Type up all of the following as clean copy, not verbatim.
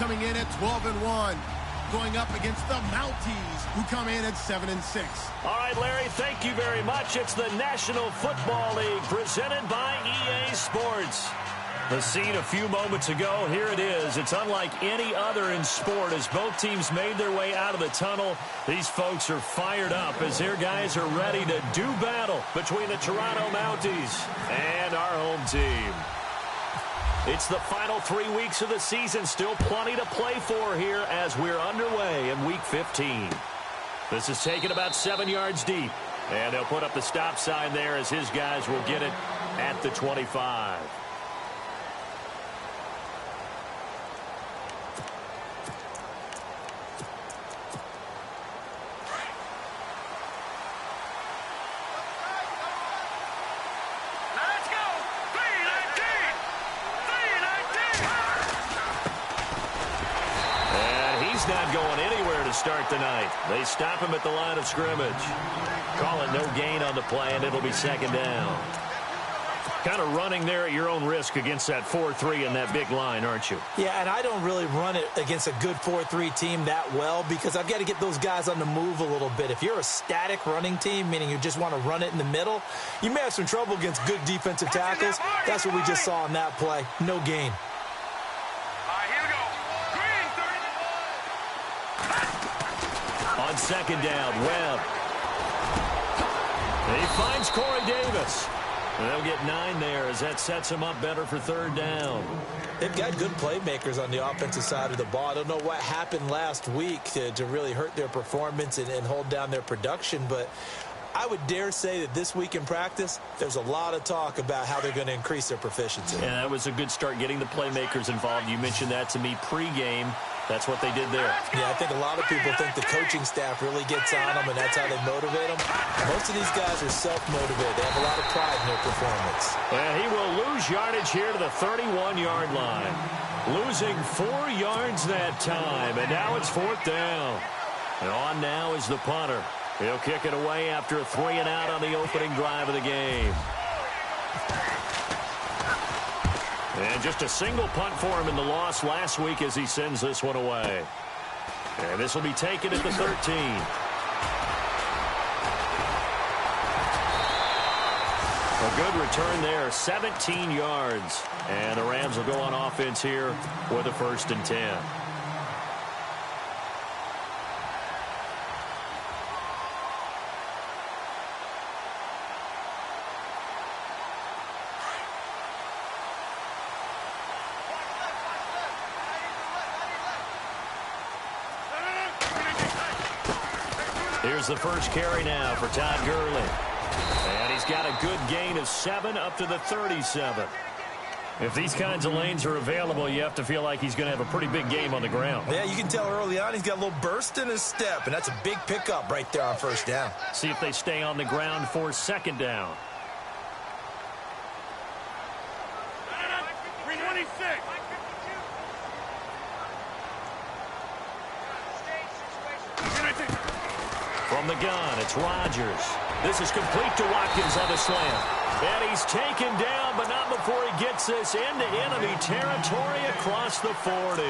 coming in at 12-1. Going up against the Mounties, who come in at 7-6. All right, Larry, thank you very much. It's the National Football League presented by EA Sports. The scene a few moments ago, here it is. It's unlike any other in sport as both teams made their way out of the tunnel. These folks are fired up as their guys are ready to do battle between the Toronto Mounties and our home team. It's the final 3 weeks of the season. Still plenty to play for here as we're underway in Week 15. This is taken about 7 yards deep. And they'll put up the stop sign there as his guys will get it at the 25. Not going anywhere to start the night. They stop him at the line of scrimmage. Call it no gain on the play, and it'll be second down. Kind of running there at your own risk against that 4-3 and that big line, aren't you? Yeah, and I don't really run it against a good 4-3 team that well because I've got to get those guys on the move a little bit. If you're a static running team, meaning you just want to run it in the middle, you may have some trouble against good defensive tackles. That's what we just saw in that play. No gain. On second down, Webb. He finds Corey Davis. And they'll get 9 there as that sets him up better for third down. They've got good playmakers on the offensive side of the ball. I don't know what happened last week to really hurt their performance and hold down their production, but I would dare say that this week in practice, there's a lot of talk about how they're going to increase their proficiency. Yeah, that was a good start getting the playmakers involved. You mentioned that to me pregame. That's what they did there. Yeah, I think a lot of people think the coaching staff really gets on them, and that's how they motivate them. Most of these guys are self-motivated. They have a lot of pride in their performance. And he will lose yardage here to the 31-yard line. Losing 4 yards that time, and now it's fourth down. And on now is the punter. He'll kick it away after a 3-and-out on the opening drive of the game. And just a single punt for him in the loss last week as he sends this one away. And this will be taken at the 13. A good return there, 17 yards. And the Rams will go on offense here with a 1st and 10. Here's the first carry now for Todd Gurley. And he's got a good gain of 7 up to the 37. If these kinds of lanes are available, you have to feel like he's going to have a pretty big game on the ground. Yeah, you can tell early on he's got a little burst in his step, and that's a big pickup right there on first down. See if they stay on the ground for second down. From the gun, it's Rodgers. This is complete to Watkins on the slant. And he's taken down, but not before he gets this into enemy territory across the 40.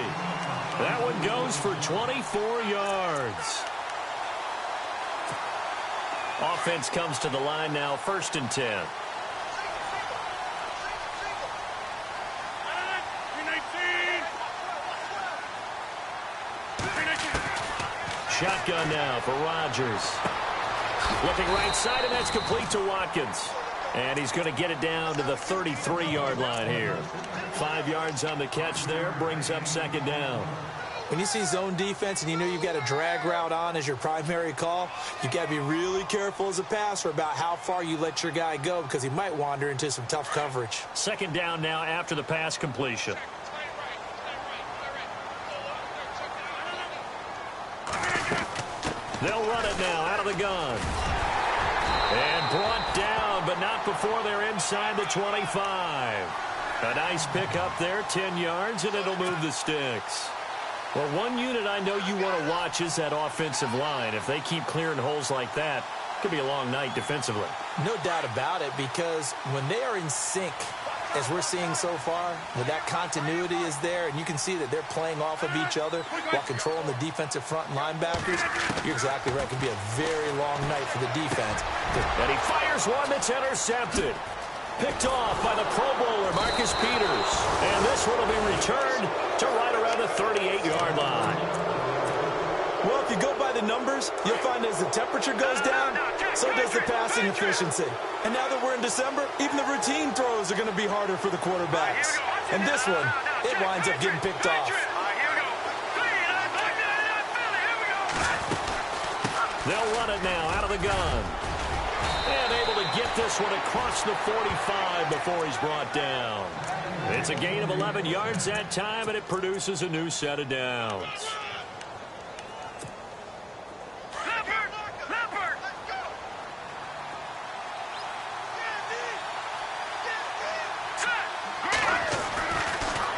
That one goes for 24 yards. Offense comes to the line now, 1st and 10. Shotgun now for Rodgers. Looking right side, and that's complete to Watkins. And he's going to get it down to the 33-yard line here. 5 yards on the catch there, brings up second down. When you see zone defense and you know you've got a drag route on as your primary call, you've got to be really careful as a passer about how far you let your guy go because he might wander into some tough coverage. Second down now after the pass completion. They'll run it now out of the gun. And brought down, but not before they're inside the 25. A nice pickup there, 10 yards, and it'll move the sticks. Well, one unit I know you want to watch is that offensive line. If they keep clearing holes like that, it could be a long night defensively. No doubt about it, because when they are in sync, as we're seeing so far, with that continuity is there, and you can see that they're playing off of each other while controlling the defensive front and linebackers, you're exactly right. It can be a very long night for the defense. And he fires one that's intercepted. Picked off by the Pro Bowler, Marcus Peters. And this one will be returned to right around the 38-yard line. Well, if you go by the numbers, you'll find as the temperature goes down, so does the passing efficiency. And now that we're in December, even the routine throws are going to be harder for the quarterbacks. And this one, it winds up getting picked off. They'll run it now out of the gun. And able to get this one across the 45 before he's brought down. It's a gain of 11 yards that time, and it produces a new set of downs.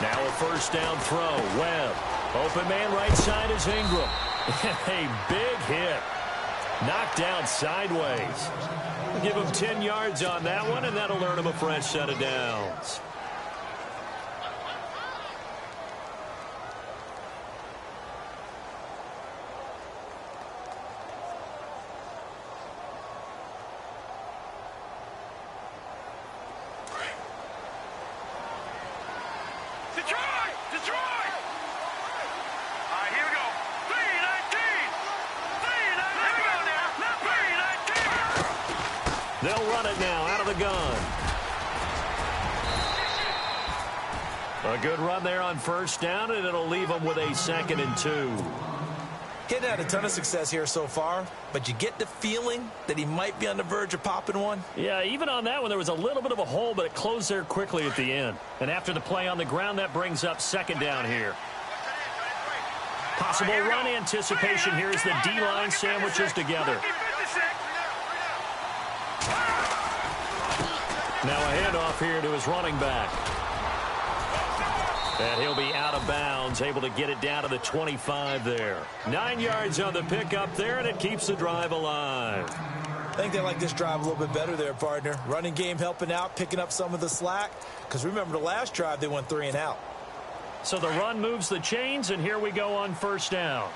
Now a first down throw. Webb. Open man right side is Ingram. A big hit. Knocked out sideways. Give him 10 yards on that one, and that'll earn him a fresh set of downs. They'll run it now out of the gun. A good run there on first down, and it'll leave them with a 2nd and 2. Getting had a ton of success here so far, but you get the feeling that he might be on the verge of popping one. Yeah, even on that one, there was a little bit of a hole, but it closed there quickly at the end. And after the play on the ground, that brings up 2nd down here. Possible run anticipation here as the D-line sandwiches together. Now a handoff here to his running back. And he'll be out of bounds, able to get it down to the 25 there. 9 yards on the pickup there, and it keeps the drive alive. I think they like this drive a little bit better there, partner. Running game helping out, picking up some of the slack. Because remember the last drive, they went 3 and out. So the run moves the chains, and here we go on first down.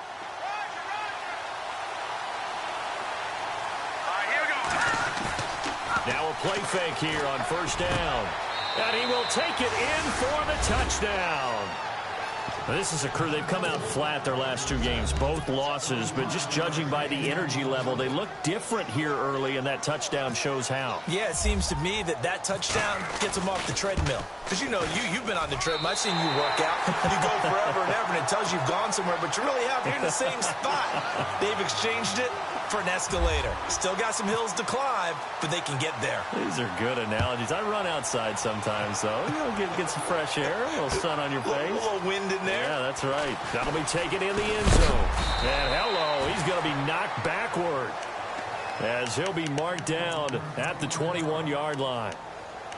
Now a play fake here on first down. And he will take it in for the touchdown. Now, this is a crew. They've come out flat their last 2 games, both losses, but just judging by the energy level, they look different here early, and that touchdown shows how. Yeah, it seems to me that touchdown gets them off the treadmill. Because, you know, you've been on the treadmill. I've seen you work out. You go forever and ever, and it tells you you've gone somewhere, but you really haven't. You're in the same spot. They've exchanged it for an escalator. Still got some hills to climb, but they can get there. These are good analogies. I run outside sometimes, though. You know, get some fresh air, a little sun on your face. A little wind in there. Yeah, that's right. That'll be taken in the end zone. And hello, he's going to be knocked backward as he'll be marked down at the 21-yard line.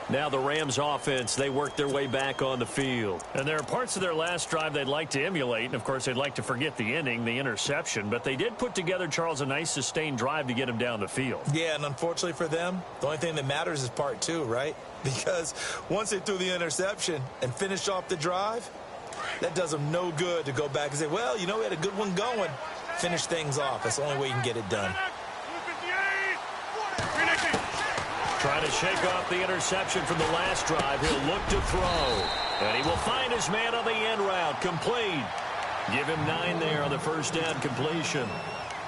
Now the Rams offense, they work their way back on the field. And there are parts of their last drive they'd like to emulate. And, of course, they'd like to forget the ending, the interception. But they did put together, Charles, a nice sustained drive to get him down the field. Yeah, and unfortunately for them, the only thing that matters is part 2, right? Because once they threw the interception and finished off the drive, that does them no good to go back and say, well, you know, we had a good one going. Finish things off. That's the only way you can get it done. Trying to shake off the interception from the last drive. He'll look to throw. And he will find his man on the end route. Complete. Give him 9 there on the first down completion.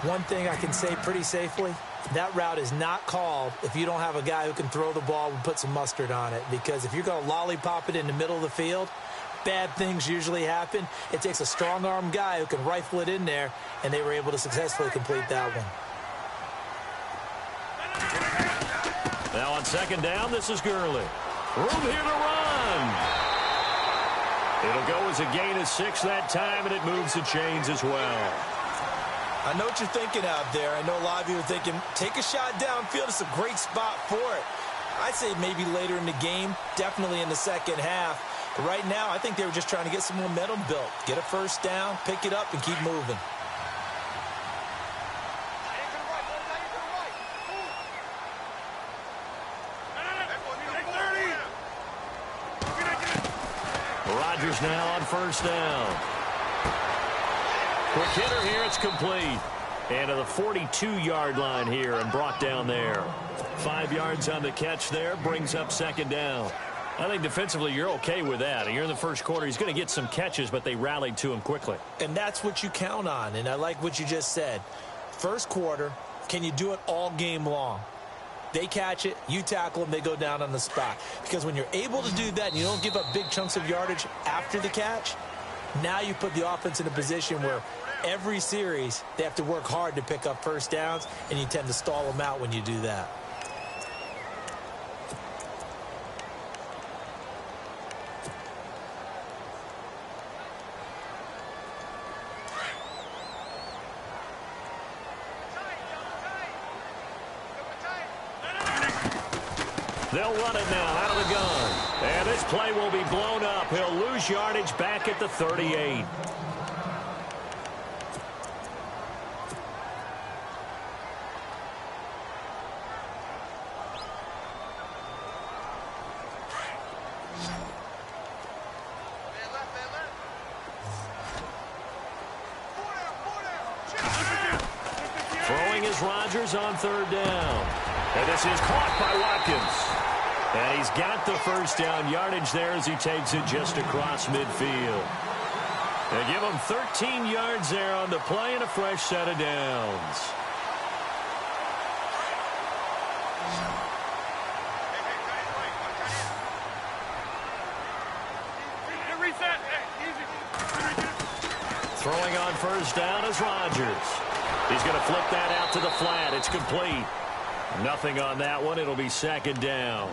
One thing I can say pretty safely, that route is not called if you don't have a guy who can throw the ball and put some mustard on it. Because if you're going to lollipop it in the middle of the field, bad things usually happen. It takes a strong-arm guy who can rifle it in there, and they were able to successfully complete that one. Now on second down, this is Gurley. Room here to run. It'll go as a gain of 6 that time, and it moves the chains as well. I know what you're thinking out there. I know a lot of you are thinking, take a shot downfield. It's a great spot for it. I'd say maybe later in the game, definitely in the second half. But right now, I think they were just trying to get some momentum built. Get a first down, pick it up, and keep moving. Rodgers now on first down. Quick hitter here. It's complete. And to the 42-yard line here and brought down there. 5 yards on the catch there. Brings up second down. I think defensively you're okay with that. And you're in the first quarter. He's going to get some catches, but they rallied to him quickly. And that's what you count on. And I like what you just said. First quarter, can you do it all game long? They catch it, you tackle them, they go down on the spot. Because when you're able to do that and you don't give up big chunks of yardage after the catch, now you put the offense in a position where every series they have to work hard to pick up first downs, and you tend to stall them out when you do that. They'll run it now out of the gun. And this play will be blown up. He'll lose yardage back at the 38. Throwing is Rodgers on third down. And this is caught by Watkins. And he's got the first down yardage there as he takes it just across midfield. They give him 13 yards there on the play and a fresh set of downs. Throwing on first down is Rodgers. He's going to flip that out to the flat. It's complete. Nothing on that one. It'll be second down.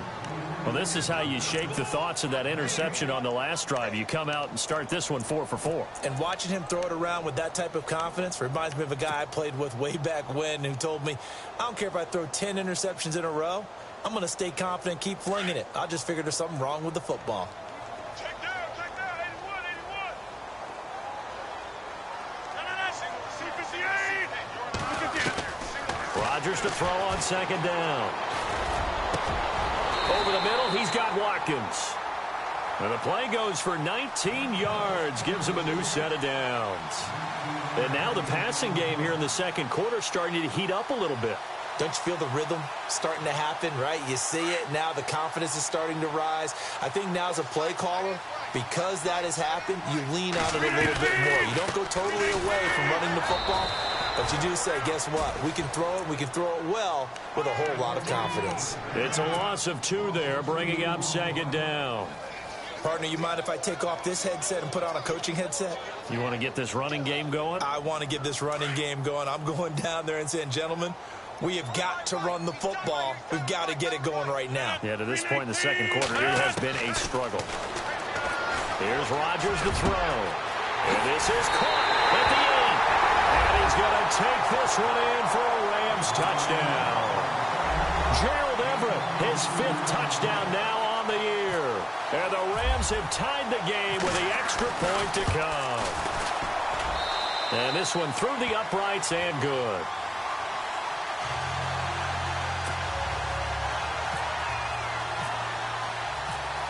Well, this is how you shape the thoughts of that interception on the last drive. You come out and start this one 4 for 4. And watching him throw it around with that type of confidence reminds me of a guy I played with way back when who told me, I don't care if I throw 10 interceptions in a row. I'm going to stay confident and keep flinging it. I just figured there's something wrong with the football. Check down, 81, 81. Rodgers to throw on second down. Over the middle, he's got Watkins. And the play goes for 19 yards, gives him a new set of downs. And now the passing game here in the second quarter starting to heat up a little bit. Don't you feel the rhythm starting to happen, right? You see it. Now the confidence is starting to rise. I think now as a play caller, because that has happened, you lean on it a little bit more. You don't go totally away from running the football, but you do say, guess what? We can throw it. We can throw it well with a whole lot of confidence. It's a loss of 2 there, bringing up second down. Partner, you mind if I take off this headset and put on a coaching headset? You want to get this running game going? I want to get this running game going. I'm going down there and saying, gentlemen, we have got to run the football. We've got to get it going right now. Yeah, to this point in the second quarter, it has been a struggle. Here's Rodgers to throw. And this is caught at the 8. And he's going to take this one in for a Rams touchdown. Gerald Everett, his 5th touchdown now on the year. And the Rams have tied the game with the extra point to come. And this one through the uprights and good.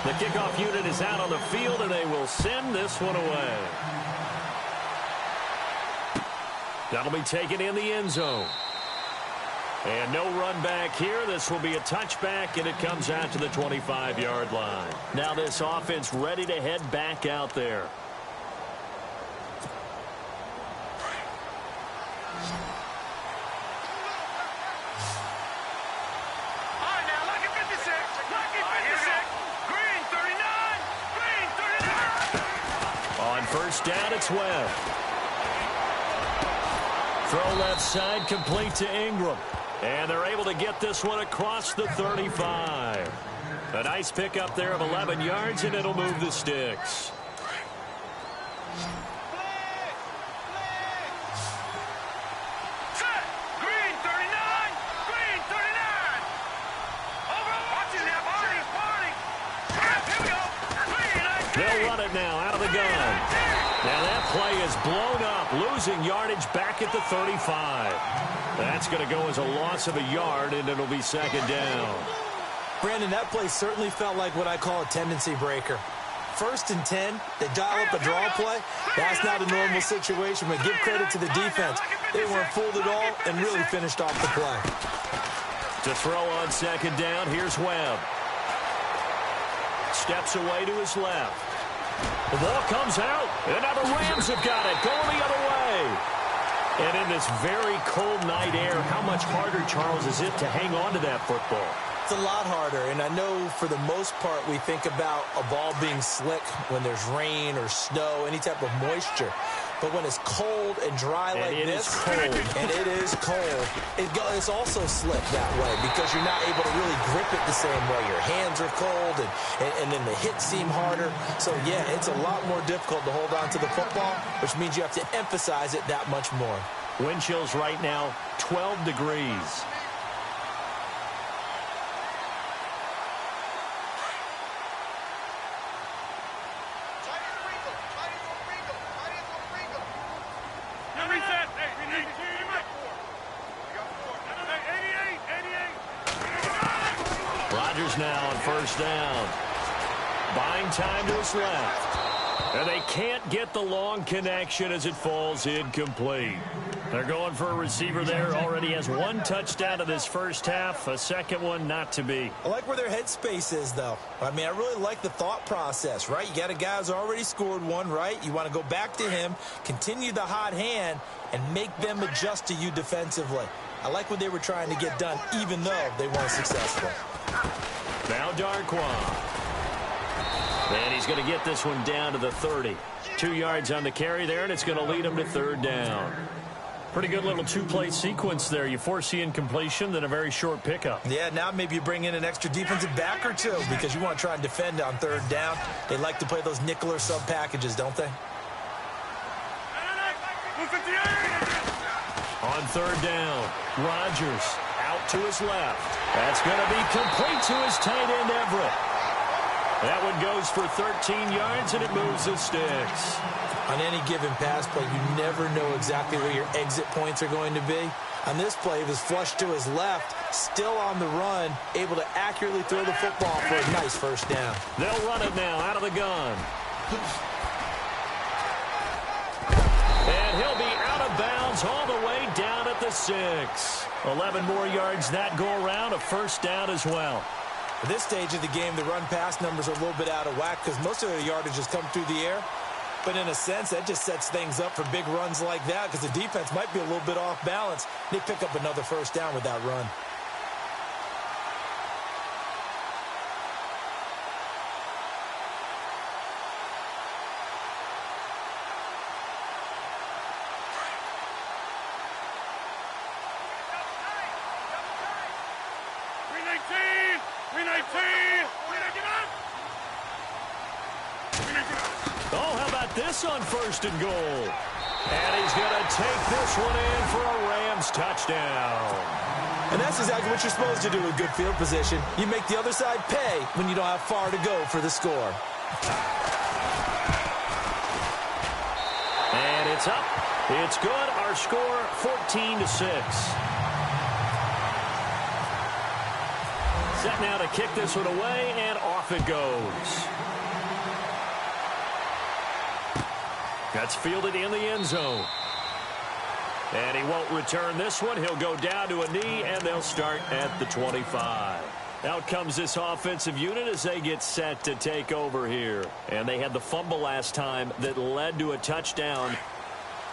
The kickoff unit is out on the field, and they will send this one away. That'll be taken in the end zone. And no run back here. This will be a touchback, and it comes out to the 25-yard line. Now this offense ready to head back out there. First down, it's Webb. Throw left side, complete to Ingram. And they're able to get this one across the 35. A nice pickup there of 11 yards, and it'll move the sticks. They'll run it now out of the gun. Now that play is blown up, losing yardage back at the 35. That's going to go as a loss of a yard, and it'll be second down. Brandon, that play certainly felt like what I call a tendency breaker. 1st and 10, they dial up a draw play. That's not a normal situation, but give credit to the defense. They weren't fooled at all and really finished off the play. To throw on 2nd down, here's Webb. Steps away to his left. The ball comes out, and now the Rams have got it, going the other way. And in this very cold night air, how much harder, Charles, is it to hang on to that football? It's a lot harder, and I know for the most part we think about a ball being slick when there's rain or snow, any type of moisture. But when it's cold and dry like this, and it is cold, it's also slick that way because you're not able to really grip it the same way. Your hands are cold, and then the hits seem harder. So, yeah, it's a lot more difficult to hold on to the football, which means you have to emphasize it that much more. Wind chills right now, 12 degrees. Now on 1st down. Buying time to his left. And they can't get the long connection as it falls incomplete. They're going for a receiver there. Already has 1 touchdown in this first half. A second one not to be. I like where their headspace is, though. I mean, I really like the thought process, right? You got a guy who's already scored one, right? You want to go back to him, continue the hot hand, and make them adjust to you defensively. I like what they were trying to get done, even though they weren't successful. Now Darquan. And he's going to get this one down to the 30. 2 yards on the carry there, and it's going to lead him to 3rd down. Pretty good little 2-play sequence there. You foresee incompletion, then a very short pickup. Yeah, now maybe you bring in an extra defensive back or 2 because you want to try and defend on 3rd down. They like to play those nickel or sub packages, don't they? On 3rd down, Rodgers out to his left. That's going to be complete to his tight end, Everett. That one goes for 13 yards, and it moves the sticks. On any given pass play, you never know exactly where your exit points are going to be. On this play, he was flushed to his left, still on the run, able to accurately throw the football for a nice 1st down. They'll run it now out of the gun. And he'll be out of bounds all the way down at the 6. 11 more yards that go around, a 1st down as well. At this stage of the game, the run-pass numbers are a little bit out of whack because most of the yardage has come through the air. But in a sense, that just sets things up for big runs like that because the defense might be a little bit off balance. They pick up another 1st down with that run. Oh, how about this on 1st and goal? And he's going to take this one in for a Rams touchdown. And that's exactly what you're supposed to do with good field position. You make the other side pay when you don't have far to go for the score. And it's up. It's good. Our score, 14-6. Set now to kick this one away, and off it goes. That's fielded in the end zone. And he won't return this one. He'll go down to a knee, and they'll start at the 25. Out comes this offensive unit as they get set to take over here. And they had the fumble last time that led to a touchdown.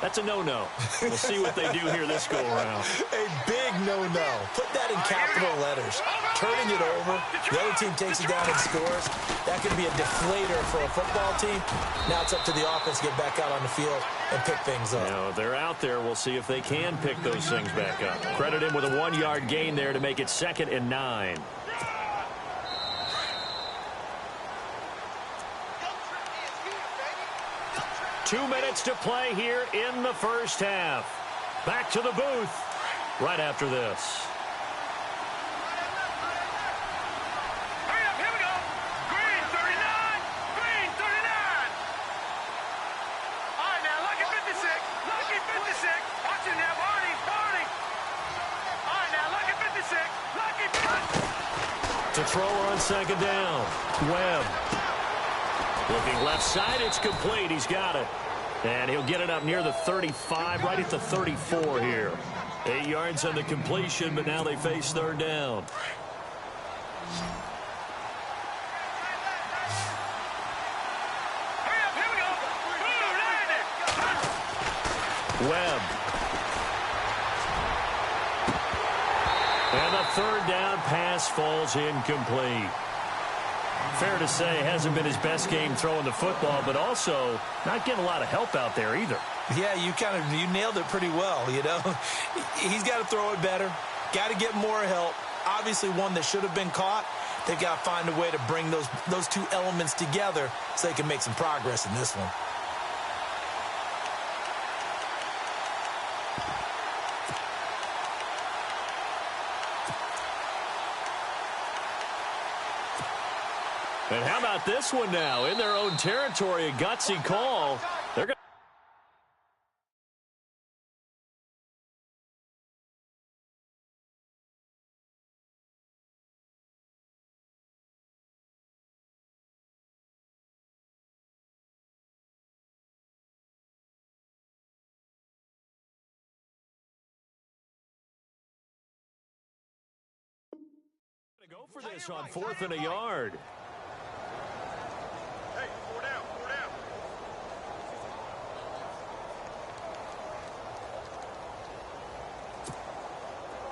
That's a no-no. We'll see what they do here this go-around. A big no-no. Put that in capital letters. Turning it over, the other team takes it down and scores. That could be a deflator for a football team. Now it's up to the offense to get back out on the field and pick things up. You know, they're out there. We'll see if they can pick those things back up. Credit him with a 1-yard gain there to make it 2nd and 9. Two minutes to play here in the first half. Back to the booth right after this. Hurry up, here we go. Green 39. Green 39. All right, now, Lucky 56. Lucky 56. Watch it now, Barney. Barney. All right, now, Lucky 56. Lucky 56. To throw on 2nd down. Webb. Looking left side, it's complete. He's got it. And he'll get it up near the 35, right at the 34 here. 8 yards on the completion, but now they face third down. Webb. And the third down pass falls incomplete. Fair to say, hasn't been his best game throwing the football, but also not getting a lot of help out there either. Yeah, you nailed it pretty well, you know. He's got to throw it better, got to get more help. Obviously one that should have been caught. They've got to find a way to bring those two elements together so they can make some progress in this one. And how about this one now? In their own territory, a gutsy call. They're going to go for this on 4th and a yard. Hey, 4 down, 4 down.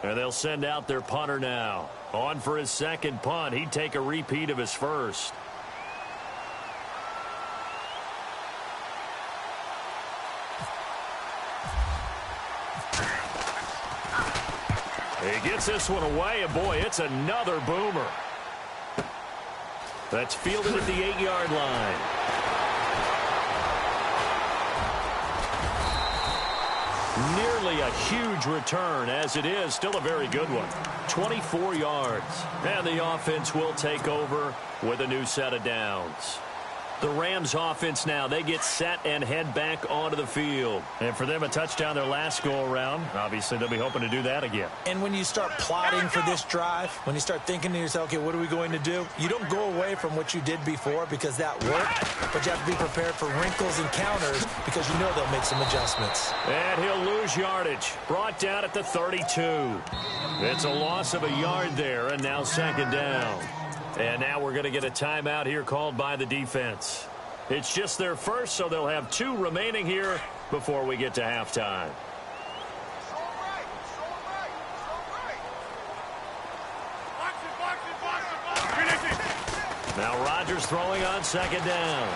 And they'll send out their punter now. On for his second punt. He'd take a repeat of his first. He gets this one away, and boy, it's another boomer. That's fielded at the 8-yard line. Nearly a huge return, as it is still a very good one. 24 yards. And the offense will take over with a new set of downs. The Rams offense now, they get set and head back onto the field. And for them, a touchdown their last go-around. Obviously, they'll be hoping to do that again. And when you start plotting for this drive, when you start thinking to yourself, okay, what are we going to do? You don't go away from what you did before because that worked, but you have to be prepared for wrinkles and counters because you know they'll make some adjustments. And he'll lose yardage. Brought down at the 32. It's a loss of a yard there, and now second down. And now we're going to get a timeout here called by the defense. It's just their first, so they'll have 2 remaining here before we get to halftime. Now Rodgers throwing on second down.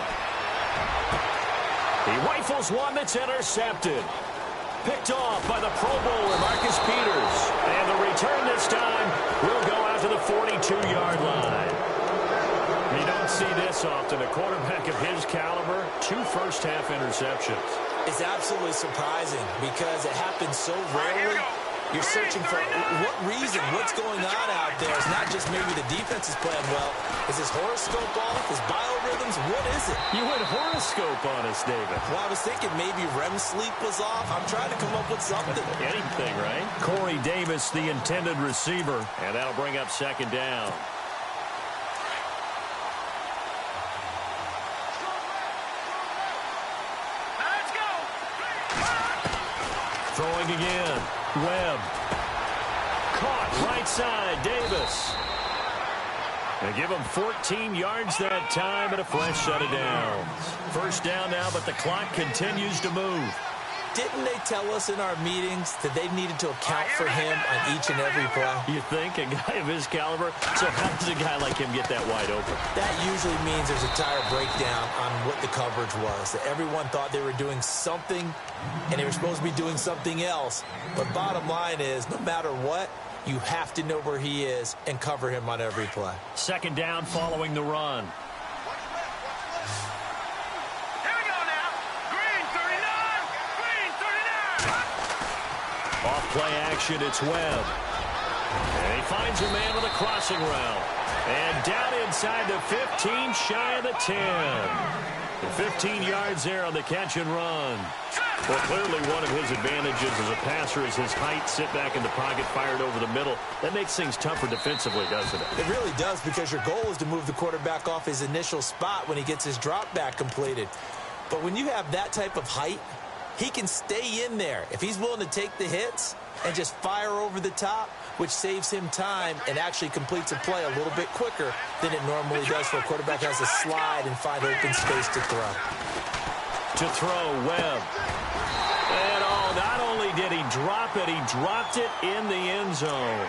He rifles one that's intercepted. Picked off by the Pro Bowler, Marcus Peters. And the return this time will go out to the 42-yard line. You don't see this often. A quarterback of his caliber, 2 first-half interceptions. It's absolutely surprising because it happens so rarely. You're searching for what reason, what's going on out there. It's not just maybe the defense is playing well. Is his horoscope off? His biorhythms? What is it? You went horoscope on us, David. Well, I was thinking maybe REM sleep was off. I'm trying to come up with something. Anything, right? Corey Davis, the intended receiver, and that'll bring up second down. Let's go. Throwing again. Webb. Caught right side. Davis. They give him 14 yards that time and a fresh set of downs. First down now, but the clock continues to move. Didn't they tell us in our meetings that they needed to account for him on each and every play? You think? A guy of his caliber? So how does a guy like him get that wide open? That usually means there's a tire breakdown on what the coverage was. That everyone thought they were doing something, and they were supposed to be doing something else. But bottom line is, no matter what, you have to know where he is and cover him on every play. Second down following the run. Off-play action, it's Webb. And he finds a man with a crossing route. And down inside the 15, shy of the 10. And 15 yards there on the catch and run. Well, clearly one of his advantages as a passer is his height. Sit back in the pocket, fired over the middle. That makes things tougher defensively, doesn't it? It really does, because your goal is to move the quarterback off his initial spot when he gets his drop back completed. But when you have that type of height, he can stay in there if he's willing to take the hits and just fire over the top, which saves him time and actually completes a play a little bit quicker than it normally does for a quarterback who has to slide and find open space to throw. To throw, Webb. And not only did he drop it, he dropped it in the end zone.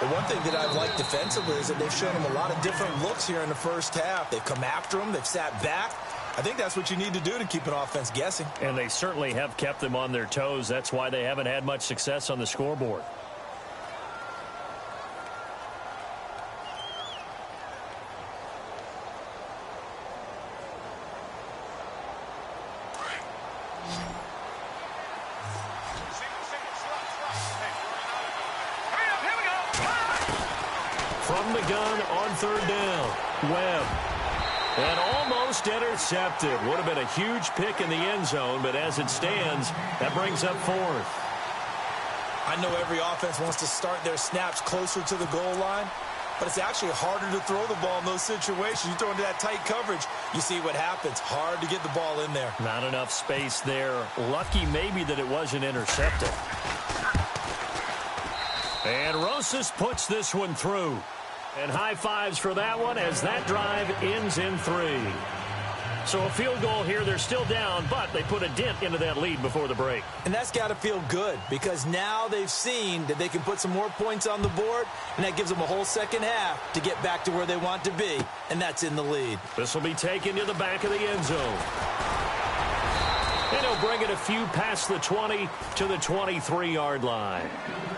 The one thing that I've liked defensively is that they've shown him a lot of different looks here in the first half. They've come after him. They've sat back. I think that's what you need to do to keep an offense guessing. And they certainly have kept them on their toes. That's why they haven't had much success on the scoreboard. From the gun on third down, Webb. And almost intercepted. Would have been a huge pick in the end zone, but as it stands, that brings up fourth. I know every offense wants to start their snaps closer to the goal line, but it's actually harder to throw the ball in those situations. You throw into that tight coverage, you see what happens. Hard to get the ball in there. Not enough space there. Lucky maybe that it wasn't intercepted. And Rosas puts this one through. And high fives for that one as that drive ends in 3. So a field goal here. They're still down, but they put a dent into that lead before the break. And that's got to feel good, because now they've seen that they can put some more points on the board, and that gives them a whole second half to get back to where they want to be, and that's in the lead. This will be taken to the back of the end zone. And he'll bring it a few past the 20 to the 23-yard line.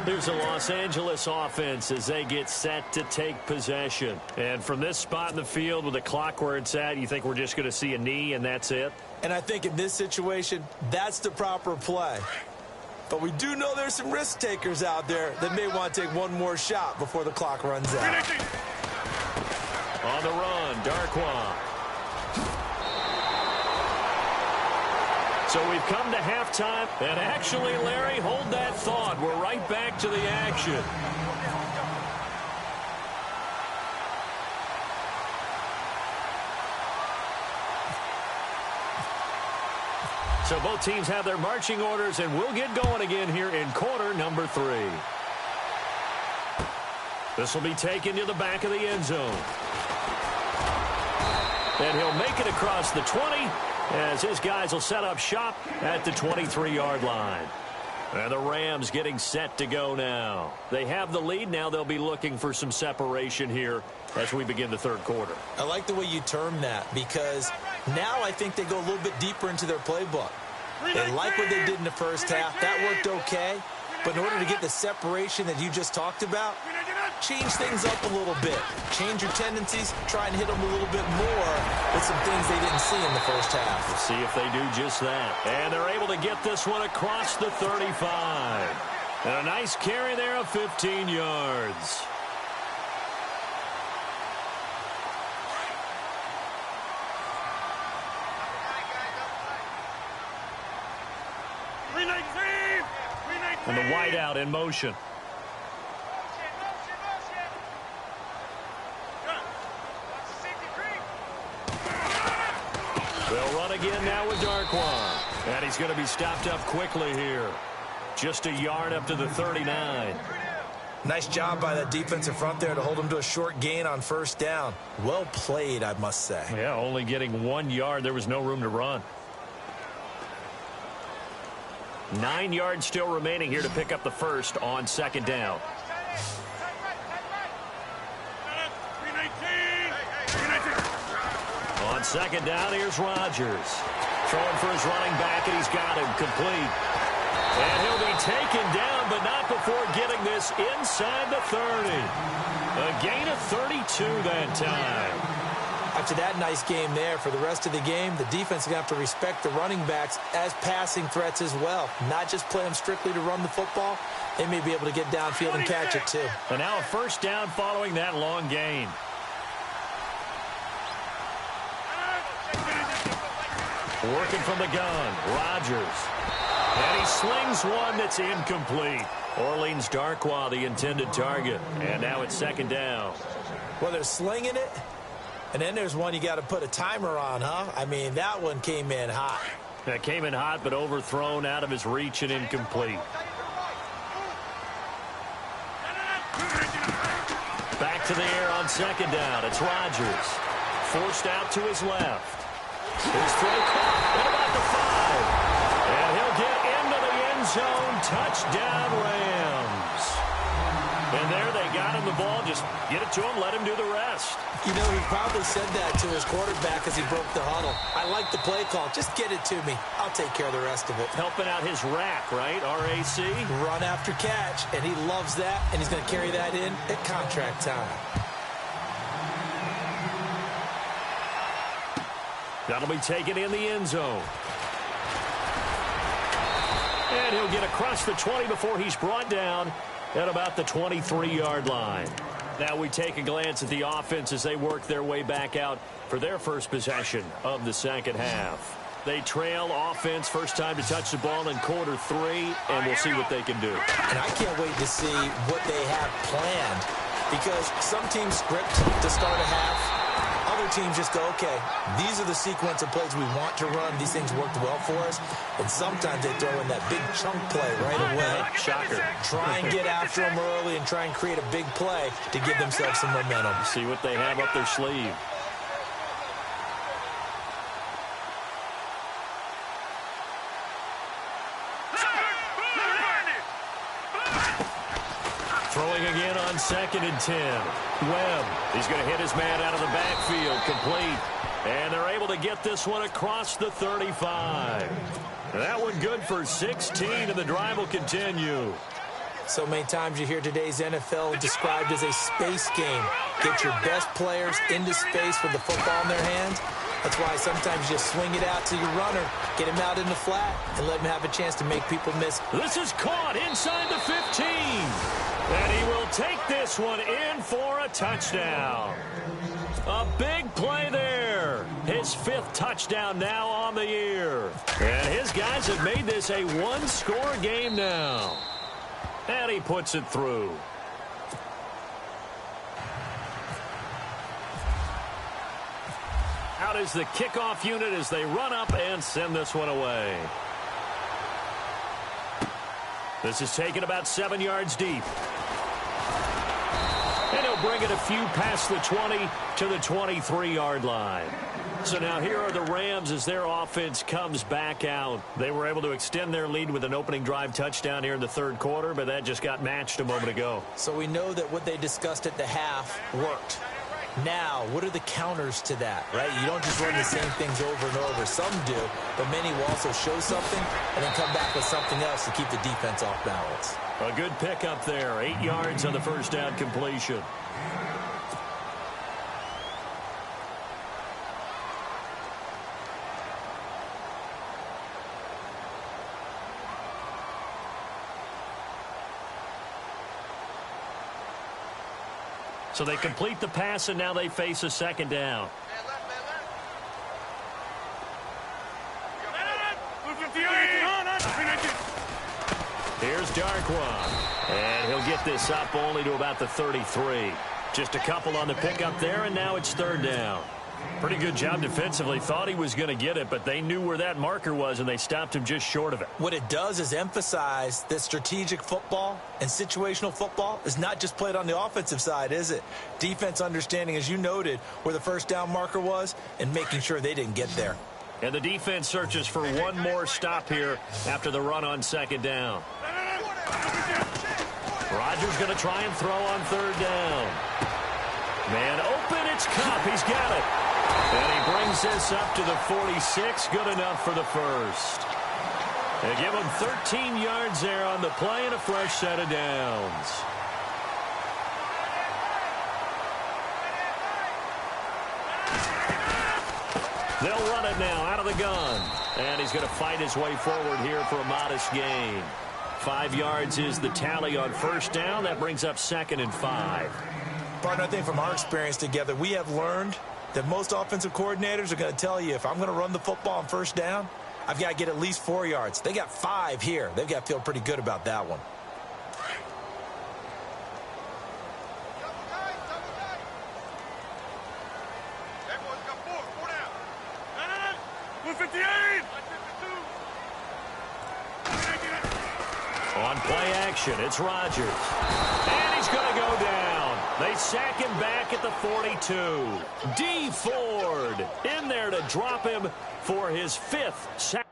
There's a Los Angeles offense as they get set to take possession. And from this spot in the field with the clock where it's at, you think we're just going to see a knee and that's it? And I think in this situation, that's the proper play. But we do know there's some risk takers out there that may want to take one more shot before the clock runs out. On the run, Darkwa. So we've come to halftime, and actually, Larry, hold that thought. We're right back to the action. So both teams have their marching orders, and we'll get going again here in quarter number 3. This will be taken to the back of the end zone. And he'll make it across the 20. As his guys will set up shop at the 23-yard line. And the Rams getting set to go now. They have the lead. Now they'll be looking for some separation here as we begin the third quarter. I like the way you term that, because now I think they go a little bit deeper into their playbook. They like what they did in the first half. That worked okay. But in order to get the separation that you just talked about, change things up a little bit. Change your tendencies. Try and hit them a little bit more with some things they didn't see in the first half. We'll see if they do just that. And they're able to get this one across the 35. And a nice carry there of 15 yards. And the wideout in motion. They'll run again now with Darkwa. And he's going to be stopped up quickly here. Just a yard up to the 39. Nice job by that defensive front there to hold him to a short gain on first down. Well played, I must say. Yeah, only getting 1 yard. There was no room to run. 9 yards still remaining here to pick up the first on second down. On second down, here's Rodgers. Throwing for his running back, and he's got him complete. And he'll be taken down, but not before getting this inside the 30. A gain of 32 that time. After that nice game there, for the rest of the game, the defense is going to have to respect the running backs as passing threats as well. Not just play them strictly to run the football. They may be able to get downfield and catch it too. And now a first down following that long gain. Working from the gun, Rodgers. And he slings one that's incomplete. Orleans Darkwa, the intended target. And now it's second down. Well, they're slinging it. And then there's one you got to put a timer on, huh? I mean, that one came in hot. That came in hot, but overthrown, out of his reach, and incomplete. Back to the air on second down. It's Rodgers. Forced out to his left. His throw caught at about the 5. And he'll get into the end zone. Touchdown, Rams. And there they got him the ball. Just get it to him, let him do the rest. You know, he probably said that to his quarterback as he broke the huddle. I like the play call. Just get it to me. I'll take care of the rest of it. Helping out his rack, right? R-A-C? Run after catch, and he loves that, and he's going to carry that in at contract time. That'll be taken in the end zone. And he'll get across the 20 before he's brought down at about the 23-yard line. Now we take a glance at the offense as they work their way back out for their first possession of the second half. They trail offense, first time to touch the ball in quarter 3, and we'll see what they can do. And I can't wait to see what they have planned, because some teams script to start a half. Other teams just go, okay, these are the sequence of plays we want to run. These things worked well for us. And sometimes they throw in that big chunk play right away. Shocker. Try and get after them early and try and create a big play to give themselves some momentum. See what they have up their sleeve. Throwing again on 2nd and 10. Webb, he's going to hit his man out of the backfield, complete. And they're able to get this one across the 35. That one good for 16, and the drive will continue. So many times you hear today's NFL described as a space game. Get your best players into space with the football in their hands. That's why sometimes you just swing it out to your runner, get him out in the flat, and let him have a chance to make people miss. This is caught inside the 15. And he will take this one in for a touchdown. A big play there. His 5th touchdown now on the year. And his guys have made this a one-score game now. And he puts it through. Out is the kickoff unit as they run up and send this one away. This is taken about 7 yards deep. And he'll bring it a few past the 20 to the 23-yard line. So now here are the Rams as their offense comes back out. They were able to extend their lead with an opening drive touchdown here in the 3rd quarter, but that just got matched a moment ago. So we know that what they discussed at the half worked. Now, what are the counters to that, right? You don't just run the same things over and over. Some do, but many will also show something and then come back with something else to keep the defense off balance. A good pickup there. 8 yards on the first down completion. So they complete the pass, and now they face a second down. Here's Darkwa, and he'll get this up only to about the 33. Just a couple on the pickup there, and now it's 3rd down. Pretty good job defensively. Thought he was going to get it, but they knew where that marker was, and they stopped him just short of it. What it does is emphasize that strategic football and situational football is not just played on the offensive side, is it? Defense understanding, as you noted, where the first down marker was and making sure they didn't get there. And the defense searches for one more stop here after the run on 2nd down. Rodgers going to try and throw on 3rd down. Man open, it's Cup. He's got it. And he brings this up to the 46. Good enough for the first. They give him 13 yards there on the play and a fresh set of downs. They'll run it now out of the gun. And he's going to fight his way forward here for a modest gain. 5 yards is the tally on first down. That brings up 2nd and 5. Partner, I think from our experience together, we have learned that most offensive coordinators are going to tell you, if I'm going to run the football on first down, I've got to get at least 4 yards. They got 5 here. They've got to feel pretty good about that one. On play action, it's Rodgers. And he's going to go down. They sack him back at the 42. D. Ford in there to drop him for his 5th sack.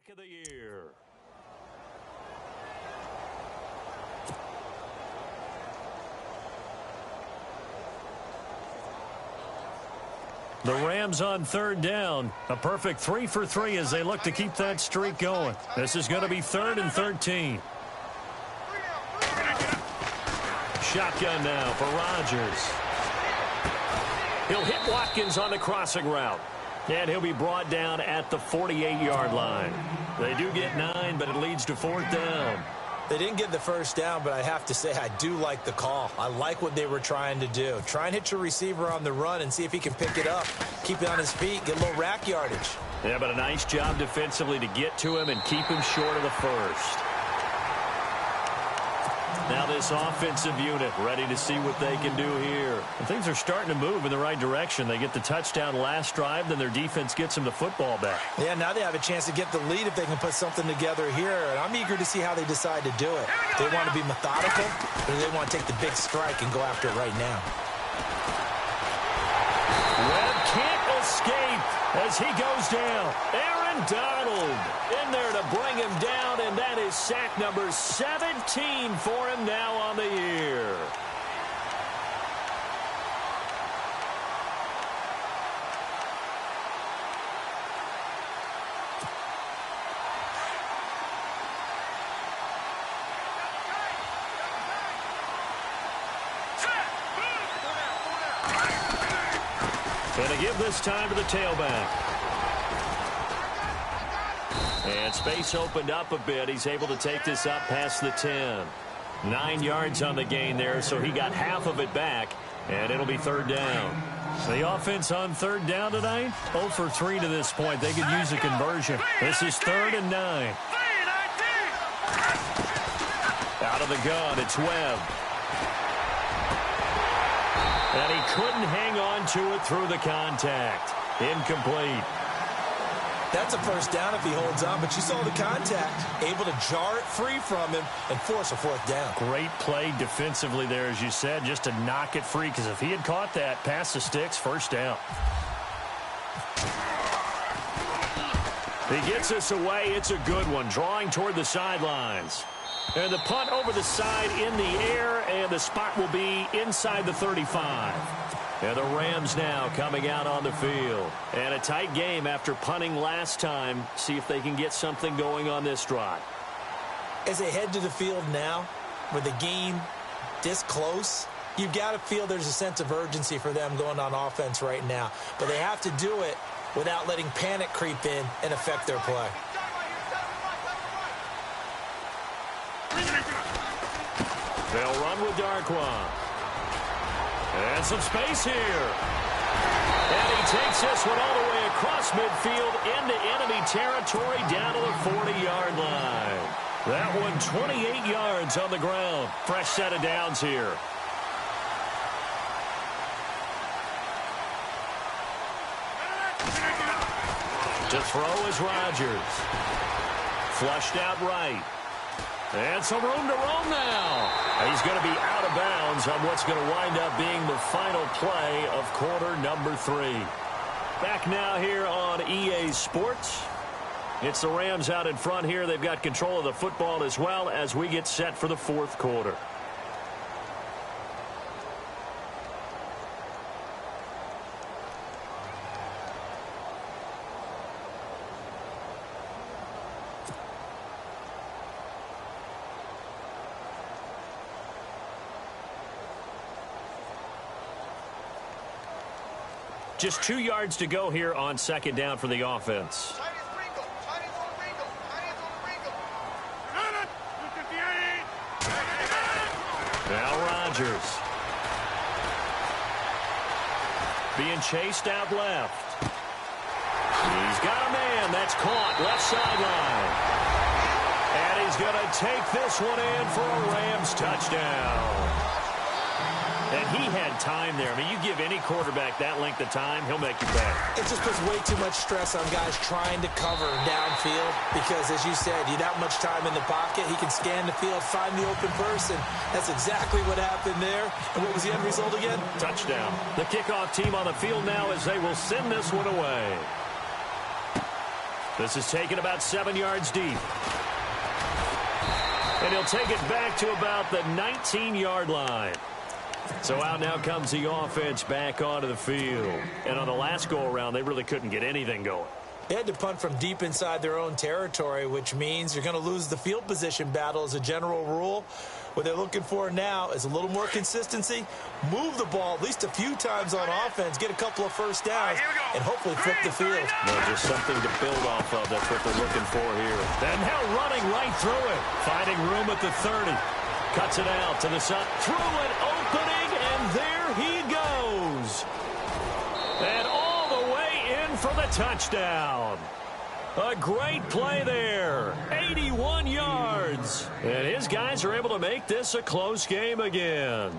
Of the year. The Rams on 3rd down. A perfect 3 for 3 as they look to keep that streak going. This is going to be 3rd and 13. Shotgun now for Rodgers. He'll hit Watkins on the crossing route. And he'll be brought down at the 48-yard line. They do get 9, but it leads to 4th down. They didn't get the first down, but I have to say I do like the call. I like what they were trying to do. Try and hit your receiver on the run and see if he can pick it up. Keep it on his feet, get a little rack yardage. Yeah, but a nice job defensively to get to him and keep him short of the first. Now this offensive unit ready to see what they can do here. And things are starting to move in the right direction. They get the touchdown last drive, then their defense gets them the football back. Yeah, now they have a chance to get the lead if they can put something together here. And I'm eager to see how they decide to do it. They want to be methodical, or they want to take the big strike and go after it right now. Webb can't escape as he goes down. Aaron Donald in there to bring him down, and that is sack number 17 for him now on the year. Going to give this time to the tailback. And space opened up a bit. He's able to take this up past the 10. 9 yards on the gain there, so he got half of it back, and it'll be 3rd down. The offense on 3rd down tonight, 0 for 3 to this point. They could use a conversion. This is 3rd and 9. Out of the gun, it's Webb. And he couldn't hang on to it through the contact. Incomplete. That's a first down if he holds on, but you saw the contact. Able to jar it free from him and force a 4th down. Great play defensively there, as you said, just to knock it free, because if he had caught that, past the sticks, 1st down. He gets us away. It's a good one, drawing toward the sidelines. And the punt over the side in the air, and the spot will be inside the 35. And the Rams now coming out on the field. And a tight game after punting last time. See if they can get something going on this drive. As they head to the field now, with the game this close, you've got to feel there's a sense of urgency for them going on offense right now. But they have to do it without letting panic creep in and affect their play. They'll run with Darquan. And some space here. And he takes this one all the way across midfield into enemy territory down to the 40-yard line. That one 28 yards on the ground. Fresh set of downs here. To throw is Rodgers. Flushed out right. And some room to roam now. He's going to be out of bounds on what's going to wind up being the final play of quarter number 3. Back now here on EA Sports. It's the Rams out in front here. They've got control of the football as well as we get set for the fourth quarter. Just 2 yards to go here on second down for the offense. Now Rodgers. Being chased out left. He's got a man that's caught left sideline. And he's going to take this one in for a Rams touchdown. And he had time there. I mean, you give any quarterback that length of time, he'll make you pay. It just puts way too much stress on guys trying to cover downfield because, as you said, you have that much time in the pocket. He can scan the field, find the open person. That's exactly what happened there. And what was the end result again? Touchdown. The kickoff team on the field now as they will send this one away. This is taken about 7 yards deep. And he'll take it back to about the 19-yard line. So out now comes the offense back onto the field. And on the last go-around, they really couldn't get anything going. They had to punt from deep inside their own territory, which means you're going to lose the field position battle as a general rule. What they're looking for now is a little more consistency, move the ball at least a few times on offense, get a couple of first downs, and hopefully flip the field. No, just something to build off of. That's what they're looking for here. And now running right through it. Finding room at the 30. Cuts it out to the side. Through an opening, and there he goes. And all the way in for the touchdown. A great play there. 81 yards. And his guys are able to make this a close game again.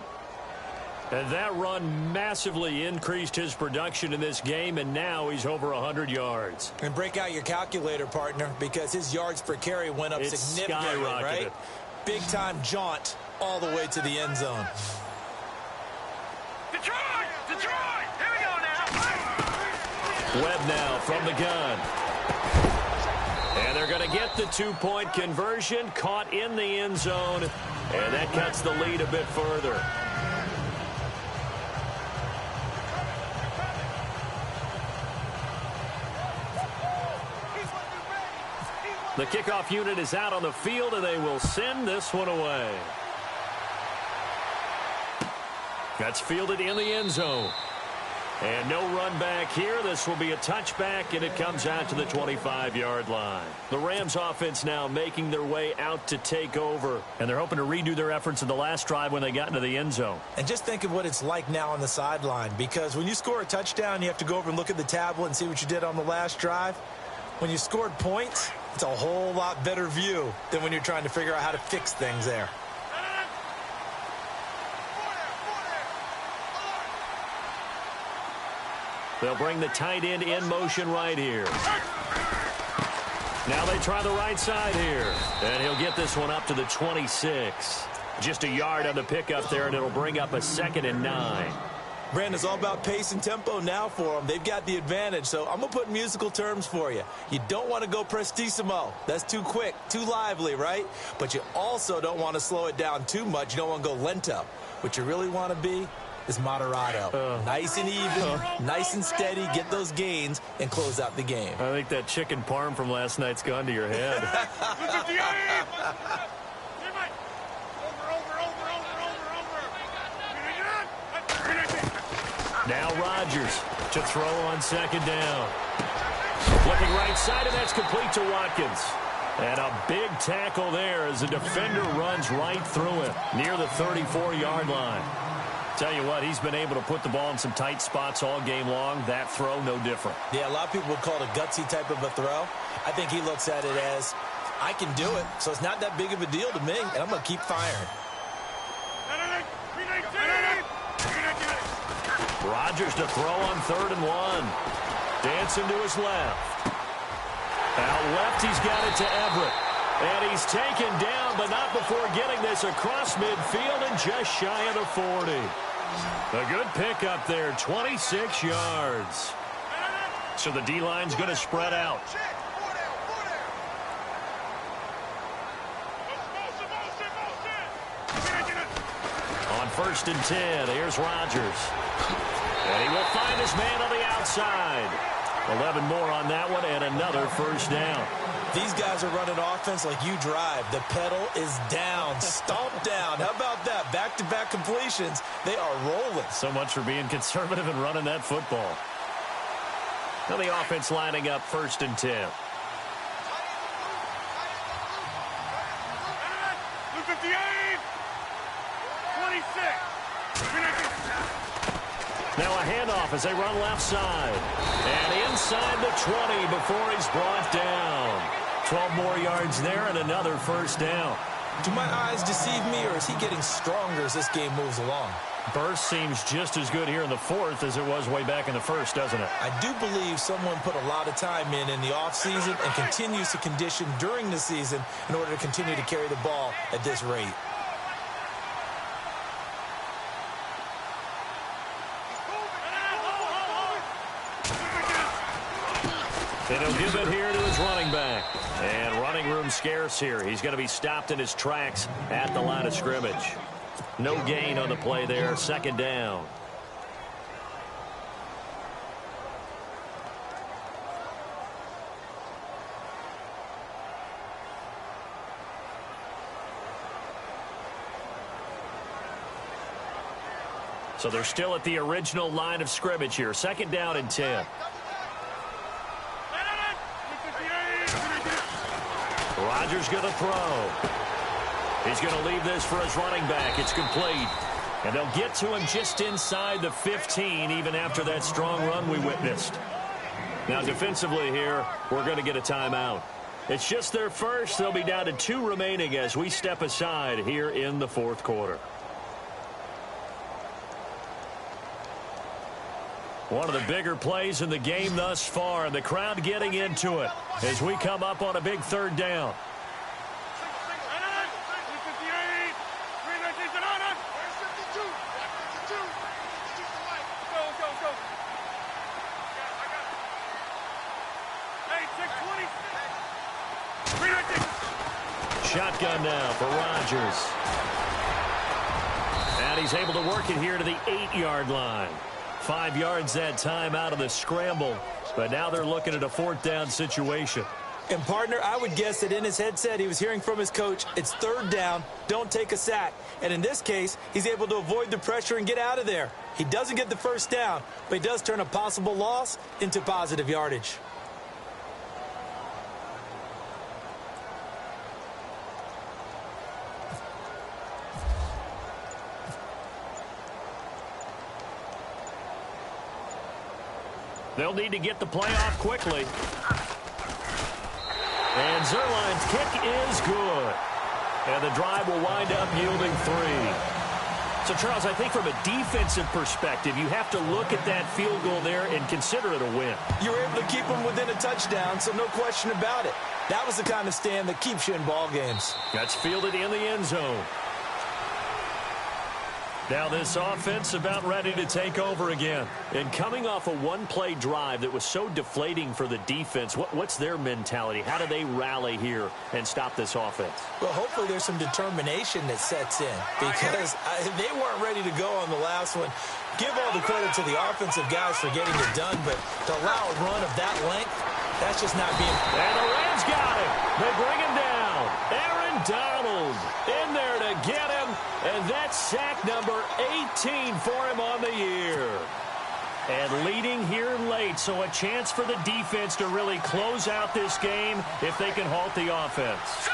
And that run massively increased his production in this game, and now he's over 100 yards. And break out your calculator, partner, because his yards per carry went up significantly, right? Big-time jaunt all the way to the end zone. Detroit! Detroit! Here we go now! Webb now from the gun. And they're going to get the two-point conversion, caught in the end zone, and that cuts the lead a bit further. The kickoff unit is out on the field, and they will send this one away. That's fielded in the end zone. And no run back here. This will be a touchback, and it comes out to the 25-yard line. The Rams offense now making their way out to take over. And they're hoping to redo their efforts in the last drive when they got into the end zone. And just think of what it's like now on the sideline. Because when you score a touchdown, you have to go over and look at the tablet and see what you did on the last drive. When you scored points, it's a whole lot better view than when you're trying to figure out how to fix things there. They'll bring the tight end in motion right here. Now they try the right side here. And he'll get this one up to the 26. Just a yard on the pickup there, and it'll bring up a 2nd and 9. Brandon, it's all about pace and tempo now for them. They've got the advantage, so I'm going to put musical terms for you. You don't want to go prestissimo. That's too quick, too lively, right? But you also don't want to slow it down too much. You don't want to go lento. What you really want to be is moderato. Nice and even, nice and steady, get those gains, and close out the game. I think that chicken parm from last night's gone to your head. Now Rodgers to throw on second down. Flipping right side, and that's complete to Watkins. And a big tackle there as the defender runs right through him near the 34-yard line. Tell you what, he's been able to put the ball in some tight spots all game long. That throw, no different. Yeah, a lot of people would call it a gutsy type of a throw. I think he looks at it as, I can do it, so it's not that big of a deal to me, and I'm going to keep firing. Rodgers to throw on 3rd and 1. Dancing to his left. Out left, he's got it to Everett. And he's taken down, but not before getting this across midfield and just shy of the 40. A good pickup there, 26 yards. So the D-line's going to spread out. On 1st and 10, here's Rodgers. And he will find his man on the outside. 11 more on that one, and another first down. These guys are running offense like you drive. The pedal is down, stomped down. How about that? Back-to-back completions. They are rolling. So much for being conservative and running that football. Now the offense lining up 1st and 10. Now a handoff as they run left side. And inside the 20 before he's brought down. 12 more yards there and another first down. Do my eyes deceive me, or is he getting stronger as this game moves along? Burst seems just as good here in the 4th as it was way back in the 1st, doesn't it? I do believe someone put a lot of time in the offseason and continues to condition during the season in order to continue to carry the ball at this rate. And he'll give it here to his running back. And running room scarce here. He's going to be stopped in his tracks at the line of scrimmage. No gain on the play there. 2nd down. So they're still at the original line of scrimmage here. 2nd down and 10. Rodgers going to throw. He's going to leave this for his running back. It's complete. And they'll get to him just inside the 15, even after that strong run we witnessed. Now, defensively here, we're going to get a timeout. It's just their first. They'll be down to 2 remaining as we step aside here in the 4th quarter. One of the bigger plays in the game thus far, and the crowd getting into it as we come up on a big 3rd down. Shotgun now for Rodgers. And he's able to work it here to the 8-yard line. 5 yards that time out of the scramble. But now they're looking at a 4th down situation. And, partner, I would guess that in his headset he was hearing from his coach, it's 3rd down, don't take a sack. And in this case, he's able to avoid the pressure and get out of there. He doesn't get the first down, but he does turn a possible loss into positive yardage. They'll need to get the play off quickly. And Zerline's kick is good. And the drive will wind up yielding 3. So, Charles, I think from a defensive perspective, you have to look at that field goal there and consider it a win. You were able to keep them within a touchdown, so no question about it. That was the kind of stand that keeps you in ball games. That's fielded in the end zone. Now this offense about ready to take over again. And coming off a one-play drive that was so deflating for the defense, what's their mentality? How do they rally here and stop this offense? Well, hopefully there's some determination that sets in because they weren't ready to go on the last one. Give all the credit to the offensive guys for getting it done, but to allow a run of that length, that's just not being... And the Rams got him. They bring him down. Aaron Donald in there to get him. And that's sack number 18 for him on the year. And leading here late, so a chance for the defense to really close out this game if they can halt the offense.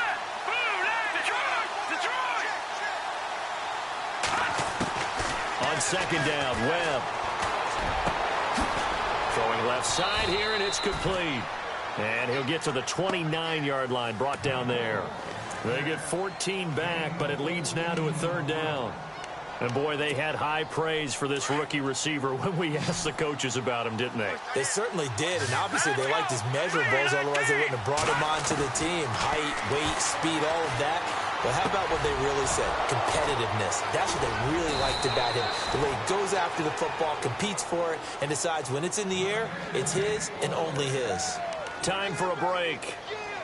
On second down, Webb. Throwing left side here, and it's complete. And he'll get to the 29-yard line, brought down there. They get 14 back, but it leads now to a third down. And, boy, they had high praise for this rookie receiver when we asked the coaches about him, didn't they? They certainly did, and obviously they liked his measurables, otherwise they wouldn't have brought him onto the team. Height, weight, speed, all of that. But how about what they really said? Competitiveness. That's what they really liked about him. The way he goes after the football, competes for it, and decides when it's in the air, it's his and only his. Time for a break.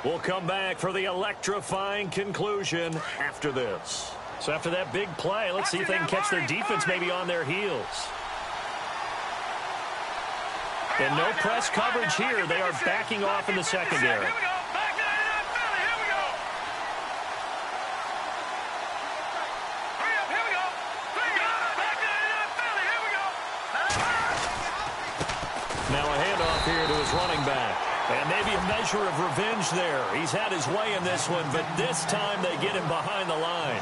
We'll come back for the electrifying conclusion after this. So after that big play, let's see if they can catch their defense maybe on their heels. And no press coverage here. They are backing off in the secondary. Now a handoff here to his running back. And maybe a measure of revenge there. He's had his way in this one, but this time they get him behind the line.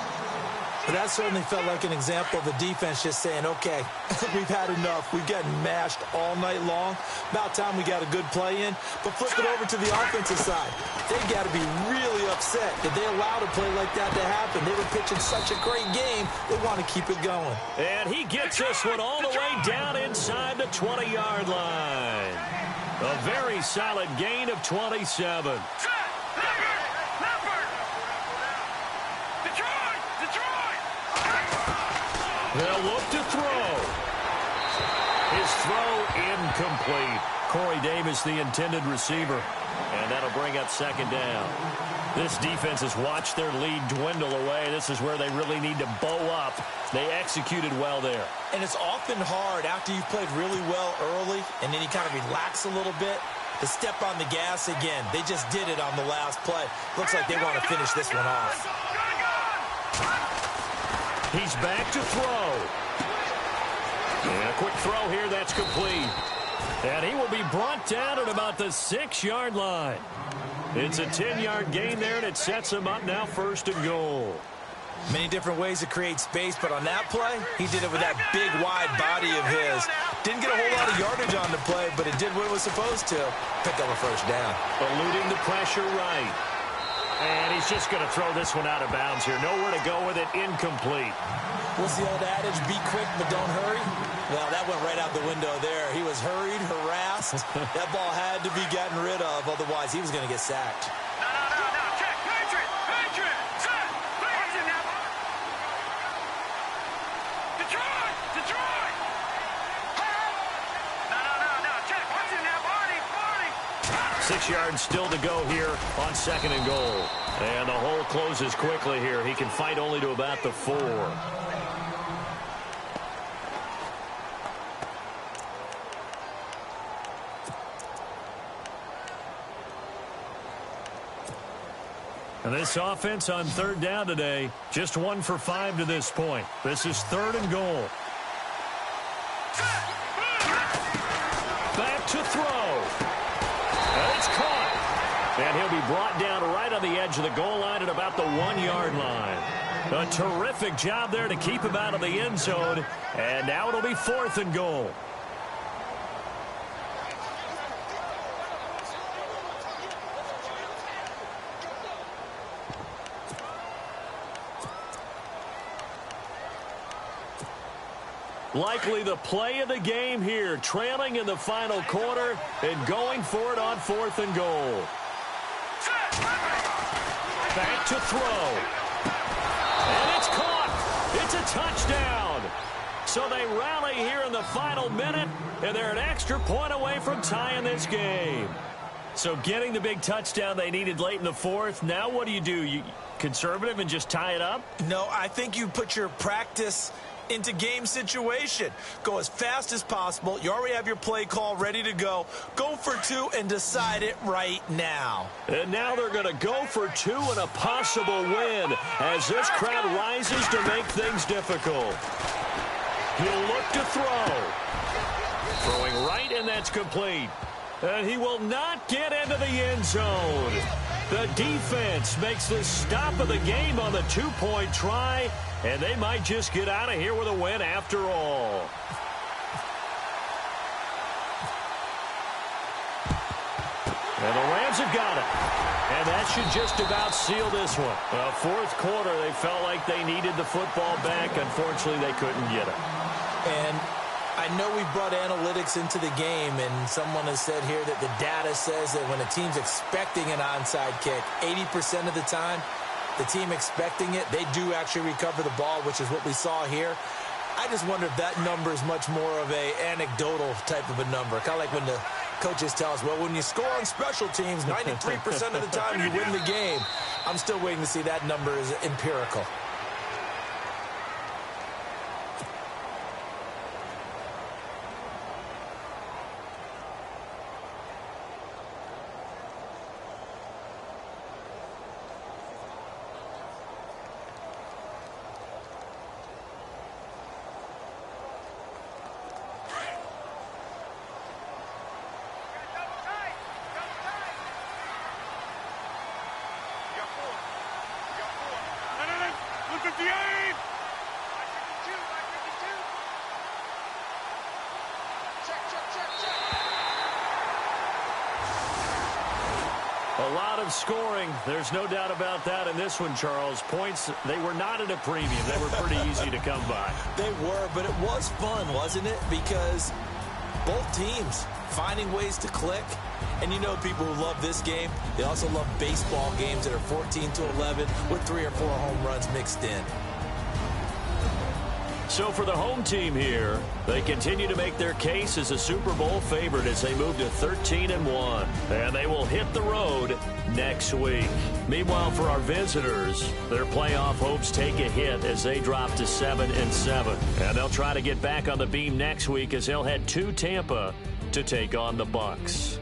But that certainly felt like an example of the defense just saying, okay, we've had enough. We've gotten mashed all night long. About time we got a good play in. But flip it over to the offensive side. They've got to be really upset that they allowed a play like that to happen. They were pitching such a great game, they want to keep it going. And he gets this one all the way down inside the 20-yard line. A very solid gain of 27. They'll look to throw. His throw incomplete. Corey Davis, the intended receiver. And that'll bring up second down. This defense has watched their lead dwindle away. This is where they really need to bow up. They executed well there. And it's often hard after you've played really well early and then you kind of relax a little bit to step on the gas again. They just did it on the last play. Looks like they want to finish this one off. He's back to throw. And a quick throw here, that's complete. And he will be brought down at about the 6-yard line. It's a 10-yard gain there, and it sets him up now first and goal. Many different ways to create space, but on that play, he did it with that big, wide body of his. Didn't get a whole lot of yardage on the play, but it did what it was supposed to. Pick up a first down. Eluding the pressure right. And he's just going to throw this one out of bounds here. Nowhere to go with it. Incomplete. What's the old adage? Be quick, but don't hurry. Well, that went right out the window there. He was hurried, harassed. That ball had to be gotten rid of. Otherwise, he was going to get sacked. No. Check. Patriot. Set. Watch it now. Detroit. No. Check. Watch it now. Barney. 6 yards still to go here on second and goal. And the hole closes quickly here. He can fight only to about the 4. And this offense on third down today, just 1 for 5 to this point. This is third and goal. Back to throw. And it's caught. And he'll be brought down right on the edge of the goal line at about the 1-yard line. A terrific job there to keep him out of the end zone. And now it'll be fourth and goal. Likely the play of the game here, trailing in the final quarter and going for it on fourth and goal. Back to throw. And it's caught. It's a touchdown. So they rally here in the final minute, and they're an extra point away from tying this game. So getting the big touchdown they needed late in the fourth, now what do? You conservative and just tie it up? No, I think you put your practice into game situation. Go as fast as possible. You already have your play call ready to go. Go for two and decide it right now. And now they're going to go for two and a possible win as this crowd rises to make things difficult. He'll look to throw. Throwing right, and that's complete. And he will not get into the end zone. The defense makes the stop of the game on the two-point try, and they might just get out of here with a win after all. And the Rams have got it. And that should just about seal this one. Well, fourth quarter, they felt like they needed the football back. Unfortunately, they couldn't get it. And I know we brought analytics into the game, and someone has said here that the data says that when a team's expecting an onside kick, 80% of the time, the team expecting it, they do actually recover the ball, which is what we saw here. I just wonder if that number is much more of a anecdotal type of a number. Kind of like when the coaches tell us, well, when you score on special teams, 93% of the time you win the game. I'm still waiting to see that number is empirical. A lot of scoring. There's no doubt about that in this one, Charles. Points, they were not at a premium. They were pretty easy to come by. They were, but it was fun, wasn't it? Because both teams finding ways to click. And you know people who love this game, they also love baseball games that are 14-11 with 3 or 4 home runs mixed in. So for the home team here, they continue to make their case as a Super Bowl favorite as they move to 13-1. And they will hit the road next week. Meanwhile, for our visitors, their playoff hopes take a hit as they drop to 7-7. And they'll try to get back on the beam next week as they'll head to Tampa to take on the Bucs.